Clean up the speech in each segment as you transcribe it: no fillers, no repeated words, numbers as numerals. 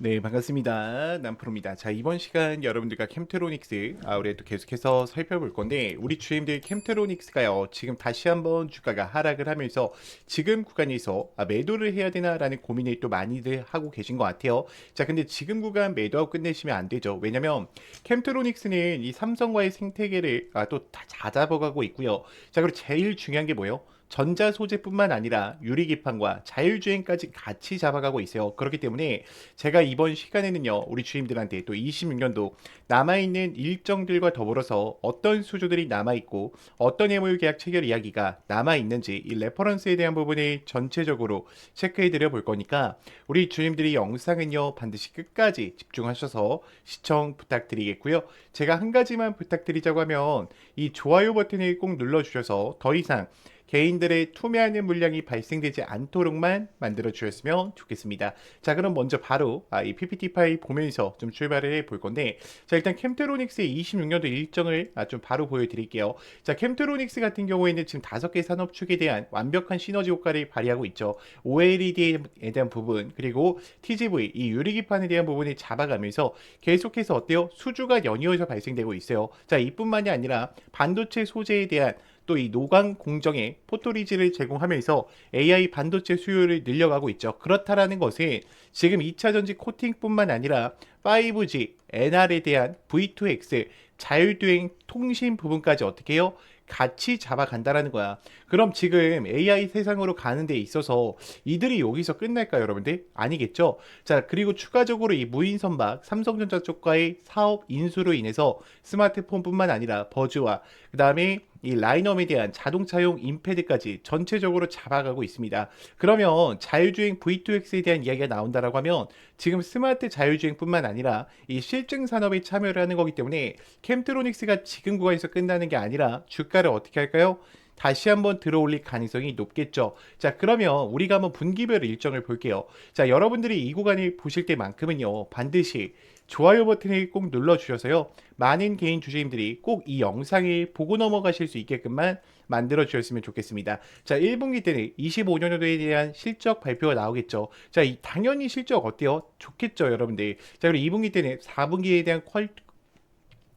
네, 반갑습니다. 남프로입니다. 자, 이번 시간 여러분들과 캠트로닉스 우리 또 계속해서 살펴볼 건데, 우리 주임들 캠트로닉스가요, 지금 다시 한번 주가가 하락을 하면서 지금 구간에서 매도를 해야 되나라는 고민을 또 많이들 하고 계신 것 같아요. 자, 근데 지금 구간 매도하고 끝내시면 안 되죠. 왜냐면 캠트로닉스는 이 삼성과의 생태계를 또 다 잡아가고 있고요. 자, 그리고 제일 중요한 게 뭐예요? 전자 소재뿐만 아니라 유리기판과 자율주행까지 같이 잡아가고 있어요. 그렇기 때문에 제가 이번 시간에는요, 우리 주임들한테 또 26년도 남아있는 일정들과 더불어서 어떤 수주들이 남아있고 어떤 해물 계약 체결 이야기가 남아있는지 이 레퍼런스에 대한 부분을 전체적으로 체크해드려 볼 거니까 우리 주임들이 영상은요, 반드시 끝까지 집중하셔서 시청 부탁드리겠고요. 제가 한 가지만 부탁드리자고 하면 이 좋아요 버튼을 꼭 눌러주셔서 더 이상 개인들의 투매하는 물량이 발생되지 않도록만 만들어 주셨으면 좋겠습니다. 자, 그럼 먼저 바로 이 PPT 파일 보면서 좀 출발을 해 볼 건데, 자, 일단 캠트로닉스의 26년도 일정을 좀 바로 보여드릴게요. 자, 캠트로닉스 같은 경우에는 지금 5개 산업축에 대한 완벽한 시너지 효과를 발휘하고 있죠. OLED에 대한 부분, 그리고 TGV, 이 유리기판에 대한 부분을 잡아가면서 계속해서 어때요? 수주가 연이어서 발생되고 있어요. 자, 이뿐만이 아니라 반도체 소재에 대한 또 이 노광 공정에 포토리지를 제공하면서 AI 반도체 수요를 늘려가고 있죠. 그렇다라는 것은 지금 2차 전지 코팅뿐만 아니라 5G, NR에 대한 V2X, 자율주행 통신 부분까지 어떻게 해요? 같이 잡아간다라는 거야. 그럼 지금 AI 세상으로 가는 데 있어서 이들이 여기서 끝날까요, 여러분들? 아니겠죠? 자, 그리고 추가적으로 이 무인선박 삼성전자 쪽과의 사업 인수로 인해서 스마트폰뿐만 아니라 버즈와 그 다음에 이 라이너에 대한 자동차용 임패드까지 전체적으로 잡아가고 있습니다. 그러면 자율주행 V2X에 대한 이야기가 나온다라고 하면 지금 스마트 자율주행뿐만 아니라 이 실증 산업에 참여를 하는 거기 때문에 캠트로닉스가 지금 구간에서 끝나는 게 아니라 주가를 어떻게 할까요? 다시 한번 들어올릴 가능성이 높겠죠. 자, 그러면 우리가 한번 분기별 일정을 볼게요. 자, 여러분들이 이 구간을 보실 때만큼은요, 반드시 좋아요 버튼을 꼭 눌러주셔서요, 많은 개인 주주님들이 꼭 이 영상을 보고 넘어가실 수 있게끔만 만들어 주셨으면 좋겠습니다. 자, 1분기 때는 25년도에 대한 실적 발표가 나오겠죠. 자, 당연히 실적 어때요? 좋겠죠, 여러분들. 자, 그리고 2분기 때는 4분기에 대한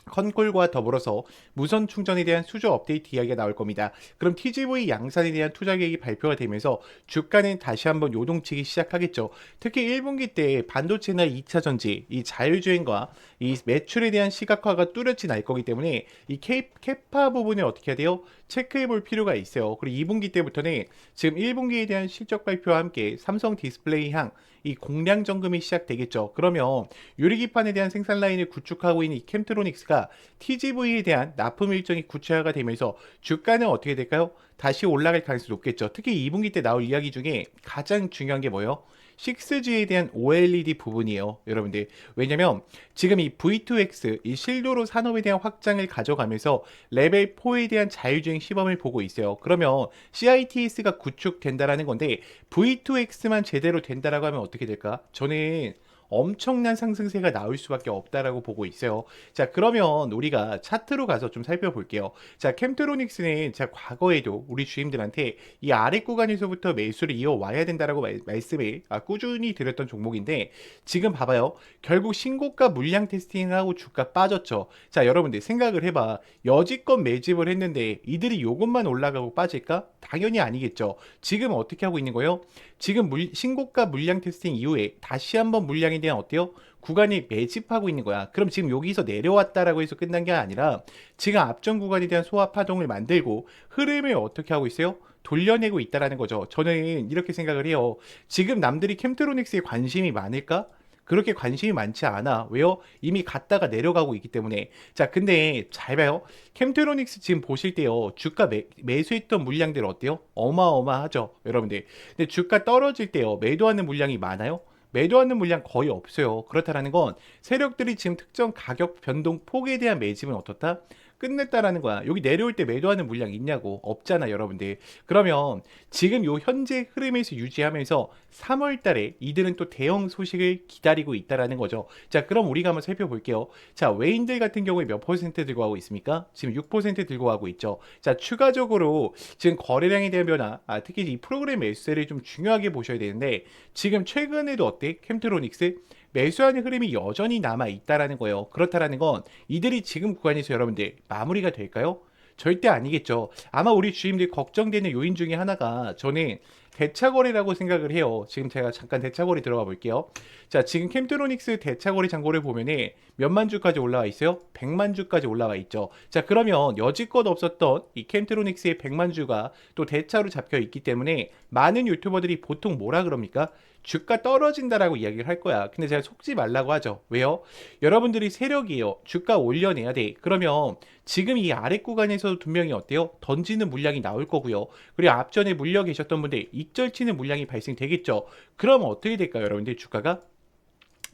컨콜과 더불어서 무선 충전에 대한 수주 업데이트 이야기가 나올 겁니다. 그럼 TGV 양산에 대한 투자 계획이 발표가 되면서 주가는 다시 한번 요동치기 시작하겠죠. 특히 1분기 때 반도체나 2차 전지, 이 자율주행과 이 매출에 대한 시각화가 뚜렷이 날 거기 때문에 이 캐파 부분을 어떻게 해야 돼요? 체크해 볼 필요가 있어요. 그리고 2분기 때부터는 지금 1분기에 대한 실적 발표와 함께 삼성 디스플레이 향 이 공량 점검이 시작되겠죠. 그러면 유리기판에 대한 생산 라인을 구축하고 있는 이 캠트로닉스가 TGV에 대한 납품 일정이 구체화가 되면서 주가는 어떻게 될까요? 다시 올라갈 가능성이 높겠죠. 특히 2분기 때 나올 이야기 중에 가장 중요한 게 뭐예요? 6G에 대한 OLED 부분이에요, 여러분들. 왜냐면 지금 이 V2X, 이 실도로 산업에 대한 확장을 가져가면서 레벨 4에 대한 자율주행 시범을 보고 있어요. 그러면 CITS가 구축된다라는 건데 V2X만 제대로 된다라고 하면 어떻게 될까? 저는 엄청난 상승세가 나올 수밖에 없다라고 보고 있어요. 자, 그러면 우리가 차트로 가서 좀 살펴볼게요. 자, 캠트로닉스는 자, 과거에도 우리 주임들한테 이 아래 구간에서부터 매수를 이어와야 된다라고 말씀을 꾸준히 드렸던 종목인데 지금 봐봐요. 결국 신고가 물량 테스팅하고 주가 빠졌죠. 자, 여러분들 생각을 해봐. 여지껏 매집을 했는데 이들이 요것만 올라가고 빠질까? 당연히 아니겠죠. 지금 어떻게 하고 있는 거예요? 지금 신고가 물량 테스팅 이후에 다시 한번 물량에 대한 어때요? 구간이 매집하고 있는 거야. 그럼 지금 여기서 내려왔다라고 해서 끝난 게 아니라 지금 앞전 구간에 대한 소화 파동을 만들고 흐름을 어떻게 하고 있어요? 돌려내고 있다라는 거죠. 저는 이렇게 생각을 해요. 지금 남들이 캠트로닉스에 관심이 많을까? 그렇게 관심이 많지 않아. 왜요? 이미 갔다가 내려가고 있기 때문에. 자, 근데 잘 봐요. 캠트로닉스 지금 보실 때요. 주가 매수했던 물량들 어때요? 어마어마하죠, 여러분들. 근데 주가 떨어질 때요. 매도하는 물량이 많아요? 매도하는 물량 거의 없어요. 그렇다라는 건 세력들이 지금 특정 가격 변동 폭에 대한 매집은 어떻다? 끝냈다라는 거야. 여기 내려올 때 매도하는 물량 있냐고. 없잖아, 여러분들. 그러면 지금 요 현재 흐름에서 유지하면서 3월 달에 이들은 또 대형 소식을 기다리고 있다라는 거죠. 자, 그럼 우리가 한번 살펴볼게요. 자, 외인들 같은 경우에 몇 퍼센트 들고 가고 있습니까? 지금 6% 들고 가고 있죠. 자, 추가적으로 지금 거래량에 대한 변화, 특히 이 프로그램 SL을 좀 중요하게 보셔야 되는데 지금 최근에도 어때? 캠트로닉스 매수하는 흐름이 여전히 남아 있다라는 거예요. 그렇다라는 건 이들이 지금 구간에서 여러분들 마무리가 될까요? 절대 아니겠죠. 아마 우리 주임들 걱정되는 요인 중에 하나가 저는 대차거래라고 생각을 해요. 지금 제가 잠깐 대차거래 들어가 볼게요. 자, 지금 캠트로닉스 대차거래 잔고를 보면은 몇만 주까지 올라와 있어요? 100만 주까지 올라와 있죠. 자, 그러면 여지껏 없었던 이 캠트로닉스의 100만 주가 또 대차로 잡혀 있기 때문에 많은 유튜버들이 보통 뭐라 그럽니까? 주가 떨어진다라고 이야기를 할 거야. 근데 제가 속지 말라고 하죠. 왜요? 여러분들이 세력이에요. 주가 올려내야 돼. 그러면 지금 이 아래 구간에서도 분명히 어때요? 던지는 물량이 나올 거고요. 그리고 앞전에 물려 계셨던 분들 익절치는 물량이 발생되겠죠. 그럼 어떻게 될까요, 여러분들 주가가?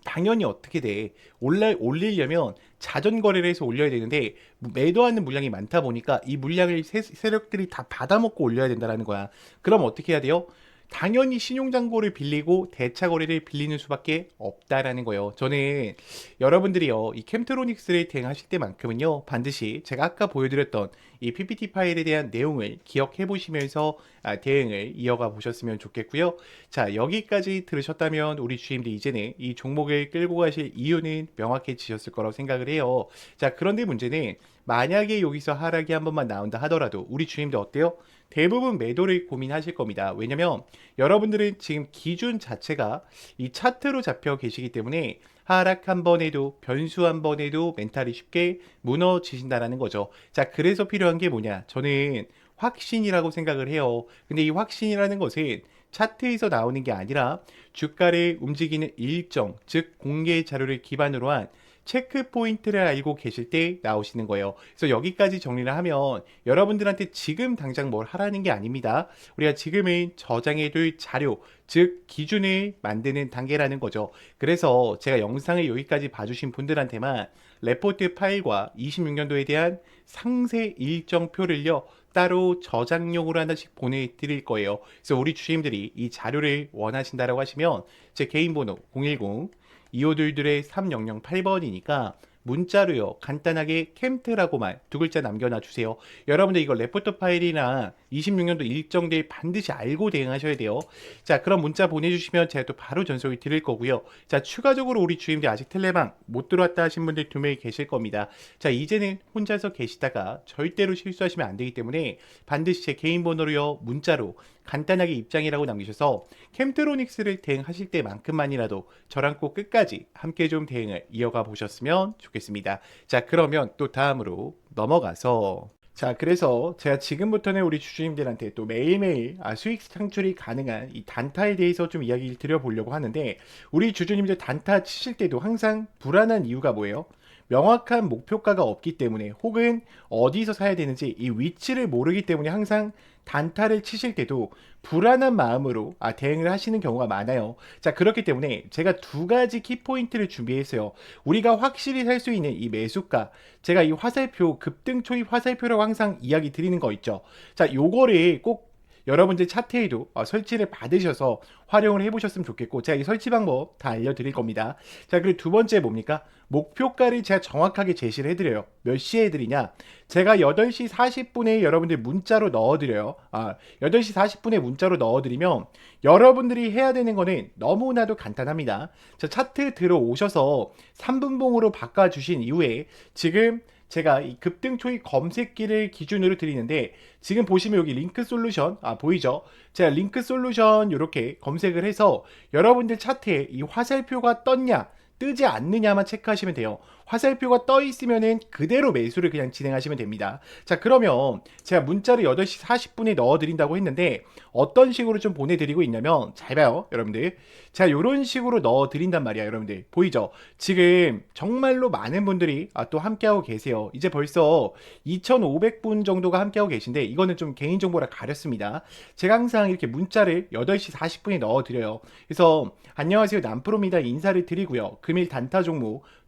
당연히 어떻게 돼? 올리려면 자전 거래를 해서 올려야 되는데 매도하는 물량이 많다 보니까 이 물량을 세력들이 다 받아먹고 올려야 된다는 거야. 그럼 어떻게 해야 돼요? 당연히 신용잔고를 빌리고 대차거래를 빌리는 수밖에 없다라는 거예요. 저는 여러분들이요, 이 캠트로닉스를 대응하실 때만큼은요, 반드시 제가 아까 보여드렸던 이 PPT 파일에 대한 내용을 기억해 보시면서 대응을 이어가 보셨으면 좋겠고요. 자, 여기까지 들으셨다면 우리 주임들 이제는 이 종목을 끌고 가실 이유는 명확해지셨을 거라고 생각을 해요. 자, 그런데 문제는 만약에 여기서 하락이 한 번만 나온다 하더라도 우리 주임들 어때요? 대부분 매도를 고민하실 겁니다. 왜냐면 여러분들은 지금 기준 자체가 이 차트로 잡혀 계시기 때문에 하락 한 번에도 변수 한 번에도 멘탈이 쉽게 무너지신다라는 거죠. 자, 그래서 필요한 게 뭐냐? 저는 확신이라고 생각을 해요. 근데 이 확신이라는 것은 차트에서 나오는 게 아니라 주가를 움직이는 일정, 즉 공개 자료를 기반으로 한 체크 포인트를 알고 계실 때 나오시는 거예요. 그래서 여기까지 정리를 하면 여러분들한테 지금 당장 뭘 하라는 게 아닙니다. 우리가 지금은 저장해둘 자료, 즉 기준을 만드는 단계라는 거죠. 그래서 제가 영상을 여기까지 봐주신 분들한테만 레포트 파일과 26년도에 대한 상세 일정표를요, 따로 저장용으로 하나씩 보내드릴 거예요. 그래서 우리 주임들이 이 자료를 원하신다라고 하시면 제 개인 번호 010 2522의 3008번이니까 문자로요, 간단하게 캠트라고만 두 글자 남겨놔 주세요. 여러분들 이거 레포터 파일이나 26년도 일정들 반드시 알고 대응하셔야 돼요. 자, 그럼 문자 보내주시면 제가 또 바로 전송을 드릴 거고요. 자, 추가적으로 우리 주임들 아직 텔레방 못 들어왔다 하신 분들 2명이 계실 겁니다. 자, 이제는 혼자서 계시다가 절대로 실수하시면 안 되기 때문에 반드시 제 개인 번호로요, 문자로 간단하게 입장이라고 남기셔서 캠트로닉스를 대응하실 때만큼만이라도 저랑 꼭 끝까지 함께 좀 대응을 이어가 보셨으면 좋겠습니다. 자, 그러면 또 다음으로 넘어가서 자, 그래서 제가 지금부터는 우리 주주님들한테 또 매일매일 수익 창출이 가능한 이 단타에 대해서 좀 이야기를 드려보려고 하는데, 우리 주주님들 단타 치실 때도 항상 불안한 이유가 뭐예요? 명확한 목표가가 없기 때문에, 혹은 어디서 사야 되는지 이 위치를 모르기 때문에 항상 단타를 치실 때도 불안한 마음으로 대응을 하시는 경우가 많아요. 자, 그렇기 때문에 제가 두 가지 키포인트를 준비했어요. 우리가 확실히 살 수 있는 이 매수가, 제가 이 화살표, 급등 초입 화살표라고 항상 이야기 드리는 거 있죠. 자, 요거를 꼭 여러분들 차트에도 설치를 받으셔서 활용을 해보셨으면 좋겠고, 제가 이 설치 방법 다 알려드릴 겁니다. 자, 그리고 두 번째 뭡니까? 목표가를 제가 정확하게 제시를 해드려요. 몇 시에 해드리냐? 제가 8시 40분에 여러분들 문자로 넣어드려요. 8시 40분에 문자로 넣어드리면 여러분들이 해야 되는 거는 너무나도 간단합니다. 자, 차트 들어오셔서 3분봉으로 바꿔주신 이후에 지금 제가 이 급등 초입 검색기를 기준으로 드리는데, 지금 보시면 여기 링크 솔루션 보이죠? 제가 링크 솔루션 이렇게 검색을 해서 여러분들 차트에 이 화살표가 떴냐 뜨지 않느냐만 체크하시면 돼요. 화살표가 떠 있으면은 그대로 매수를 그냥 진행하시면 됩니다. 자, 그러면 제가 문자를 8시 40분에 넣어 드린다고 했는데 어떤 식으로 좀 보내드리고 있냐면, 잘 봐요 여러분들. 제가 이런 식으로 넣어 드린단 말이야. 여러분들 보이죠? 지금 정말로 많은 분들이 또 함께하고 계세요. 이제 벌써 2,500분 정도가 함께하고 계신데, 이거는 좀 개인정보라 가렸습니다. 제가 항상 이렇게 문자를 8시 40분에 넣어 드려요. 그래서 안녕하세요 남프로입니다 인사를 드리고요, 금일 단타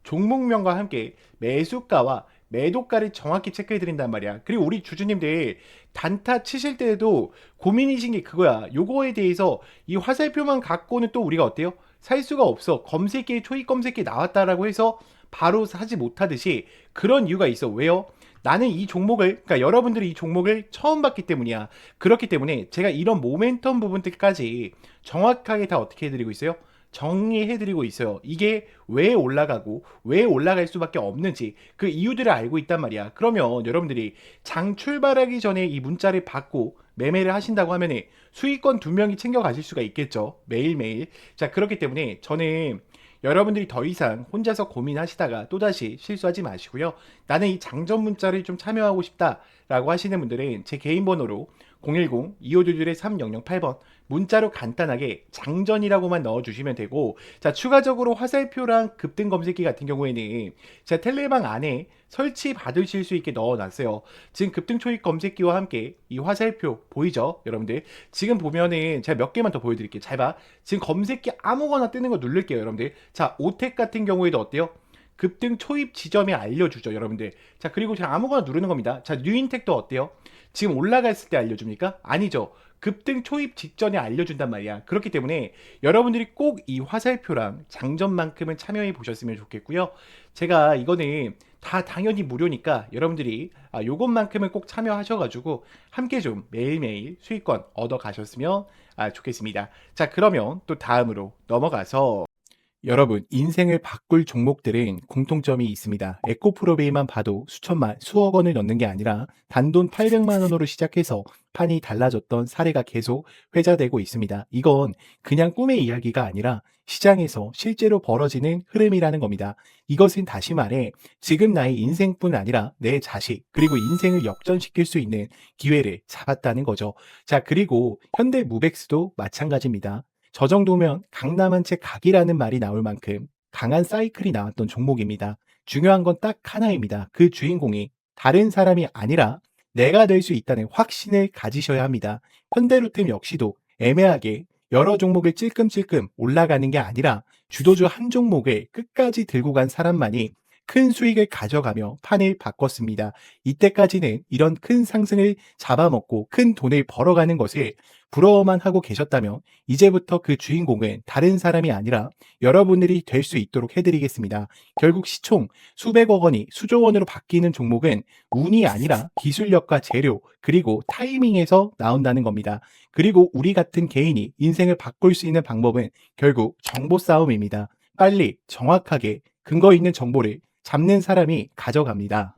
종목명과 함께 매수가와 매도가를 정확히 체크해 드린단 말이야. 그리고 우리 주주님들 단타 치실 때에도 고민이신 게 그거야. 요거에 대해서 이 화살표만 갖고는 또 우리가 어때요? 살 수가 없어. 검색기에 초입 검색기 나왔다라고 해서 바로 사지 못하듯이 그런 이유가 있어. 왜요? 나는 이 종목을, 그러니까 여러분들이 이 종목을 처음 봤기 때문이야. 그렇기 때문에 제가 이런 모멘텀 부분들까지 정확하게 다 어떻게 해드리고 있어요? 정리해드리고 있어요. 이게 왜 올라가고 왜 올라갈 수밖에 없는지 그 이유들을 알고 있단 말이야. 그러면 여러분들이 장 출발하기 전에 이 문자를 받고 매매를 하신다고 하면 수익권 두 명이 챙겨 가실 수가 있겠죠. 매일매일. 자, 그렇기 때문에 저는 여러분들이 더 이상 혼자서 고민하시다가 또다시 실수하지 마시고요. 나는 이 장전 문자를 좀 참여하고 싶다라고 하시는 분들은 제 개인 번호로 010-2522-3008번 문자로 간단하게 장전이라고만 넣어주시면 되고, 자, 추가적으로 화살표랑 급등 검색기 같은 경우에는 제가 텔레방 안에 설치 받으실 수 있게 넣어놨어요. 지금 급등 초입 검색기와 함께 이 화살표 보이죠? 여러분들 지금 보면은 제가 몇 개만 더 보여드릴게요. 잘 봐. 지금 검색기 아무거나 뜨는 거 누를게요, 여러분들. 자, 오텍 같은 경우에도 어때요? 급등 초입 지점에 알려주죠, 여러분들. 자, 그리고 제가 아무거나 누르는 겁니다. 자, 뉴인텍도 어때요? 지금 올라갔을 때 알려줍니까? 아니죠. 급등 초입 직전에 알려준단 말이야. 그렇기 때문에 여러분들이 꼭 이 화살표랑 장전만큼은 참여해 보셨으면 좋겠고요. 제가 이거는 다 당연히 무료니까 여러분들이 요것만큼은 꼭 참여하셔가지고 함께 좀 매일매일 수익권 얻어 가셨으면 좋겠습니다. 자, 그러면 또 다음으로 넘어가서 여러분, 인생을 바꿀 종목들은 공통점이 있습니다. 에코프로베이만 봐도 수천만, 수억 원을 넣는 게 아니라 단돈 800만 원으로 시작해서 판이 달라졌던 사례가 계속 회자되고 있습니다. 이건 그냥 꿈의 이야기가 아니라 시장에서 실제로 벌어지는 흐름이라는 겁니다. 이것은 다시 말해 지금 나의 인생뿐 아니라 내 자식, 그리고 인생을 역전시킬 수 있는 기회를 잡았다는 거죠. 자, 그리고 현대무백스도 마찬가지입니다. 저 정도면 강남 한 채 각이라는 말이 나올 만큼 강한 사이클이 나왔던 종목입니다. 중요한 건 딱 하나입니다. 그 주인공이 다른 사람이 아니라 내가 될 수 있다는 확신을 가지셔야 합니다. 현대로템 역시도 애매하게 여러 종목을 찔끔찔끔 올라가는 게 아니라 주도주 한 종목을 끝까지 들고 간 사람만이 큰 수익을 가져가며 판을 바꿨습니다. 이때까지는 이런 큰 상승을 잡아먹고 큰 돈을 벌어가는 것을 부러워만 하고 계셨다면 이제부터 그 주인공은 다른 사람이 아니라 여러분들이 될 수 있도록 해드리겠습니다. 결국 시총 수백억 원이 수조 원으로 바뀌는 종목은 운이 아니라 기술력과 재료 그리고 타이밍에서 나온다는 겁니다. 그리고 우리 같은 개인이 인생을 바꿀 수 있는 방법은 결국 정보 싸움입니다. 빨리 정확하게 근거 있는 정보를 잡는 사람이 가져갑니다.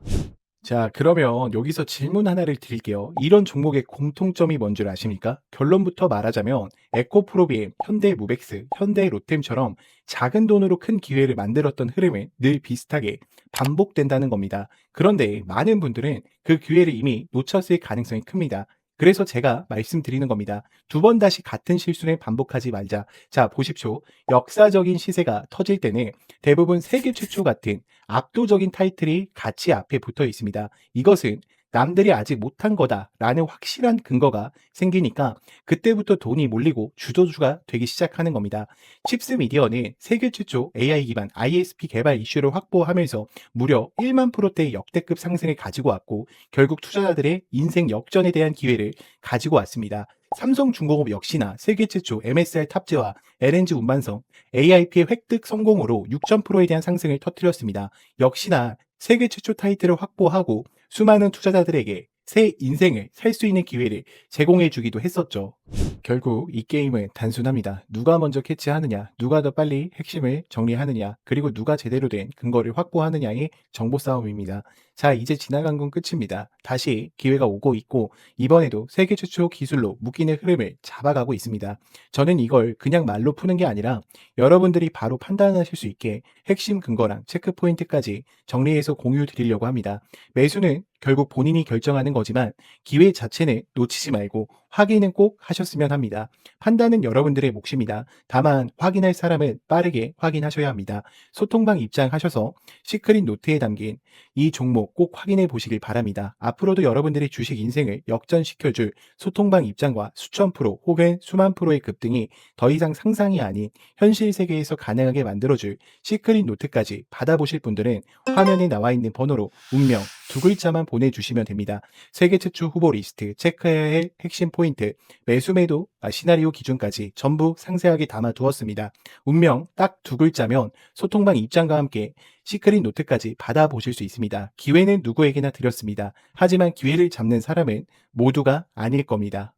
자, 그러면 여기서 질문 하나를 드릴게요. 이런 종목의 공통점이 뭔 줄 아십니까? 결론부터 말하자면 에코프로비엠, 현대무백스, 현대로템처럼 작은 돈으로 큰 기회를 만들었던 흐름은 늘 비슷하게 반복된다는 겁니다. 그런데 많은 분들은 그 기회를 이미 놓쳤을 가능성이 큽니다. 그래서 제가 말씀드리는 겁니다. 두 번 다시 같은 실수를 반복하지 말자. 자, 보십시오. 역사적인 시세가 터질 때는 대부분 세계 최초 같은 압도적인 타이틀이 같이 앞에 붙어 있습니다. 이것은 남들이 아직 못한 거다라는 확실한 근거가 생기니까 그때부터 돈이 몰리고 주도주가 되기 시작하는 겁니다. 칩스 미디어는 세계 최초 AI 기반 ISP 개발 이슈를 확보하면서 무려 1만 프로대의 역대급 상승을 가지고 왔고 결국 투자자들의 인생 역전에 대한 기회를 가지고 왔습니다. 삼성중공업 역시나 세계 최초 MSR 탑재와 LNG 운반성 AIP의 획득 성공으로 6,000%에 대한 상승을 터뜨렸습니다. 역시나 세계 최초 타이틀을 확보하고 수많은 투자자들에게 새 인생을 살 수 있는 기회를 제공해 주기도 했었죠. 결국 이 게임은 단순합니다. 누가 먼저 캐치하느냐, 누가 더 빨리 핵심을 정리하느냐, 그리고 누가 제대로 된 근거를 확보하느냐의 정보 싸움입니다. 자, 이제 지나간 건 끝입니다. 다시 기회가 오고 있고 이번에도 세계 최초 기술로 묶이는 흐름을 잡아가고 있습니다. 저는 이걸 그냥 말로 푸는 게 아니라 여러분들이 바로 판단하실 수 있게 핵심 근거랑 체크 포인트까지 정리해서 공유 드리려고 합니다. 매수는 결국 본인이 결정하는 거지만 기회 자체는 놓치지 말고 확인은 꼭 하셨으면 합니다. 판단은 여러분들의 몫입니다. 다만 확인할 사람은 빠르게 확인하셔야 합니다. 소통방 입장하셔서 시크릿 노트에 담긴 이 종목 꼭 확인해 보시길 바랍니다. 앞으로도 여러분들의 주식 인생을 역전시켜줄 소통방 입장과 수천 프로 혹은 수만 프로의 급등이 더 이상 상상이 아닌 현실 세계에서 가능하게 만들어줄 시크릿 노트까지 받아보실 분들은 화면에 나와 있는 번호로 운명 두 글자만 보내주시면 됩니다. 세계 최초 후보 리스트, 체크해야 할 핵심 포인트, 매수 매도 시나리오 기준까지 전부 상세하게 담아두었습니다. 운명 딱 두 글자면 소통방 입장과 함께 시크릿 노트까지 받아보실 수 있습니다. 기회는 누구에게나 드렸습니다. 하지만 기회를 잡는 사람은 모두가 아닐 겁니다.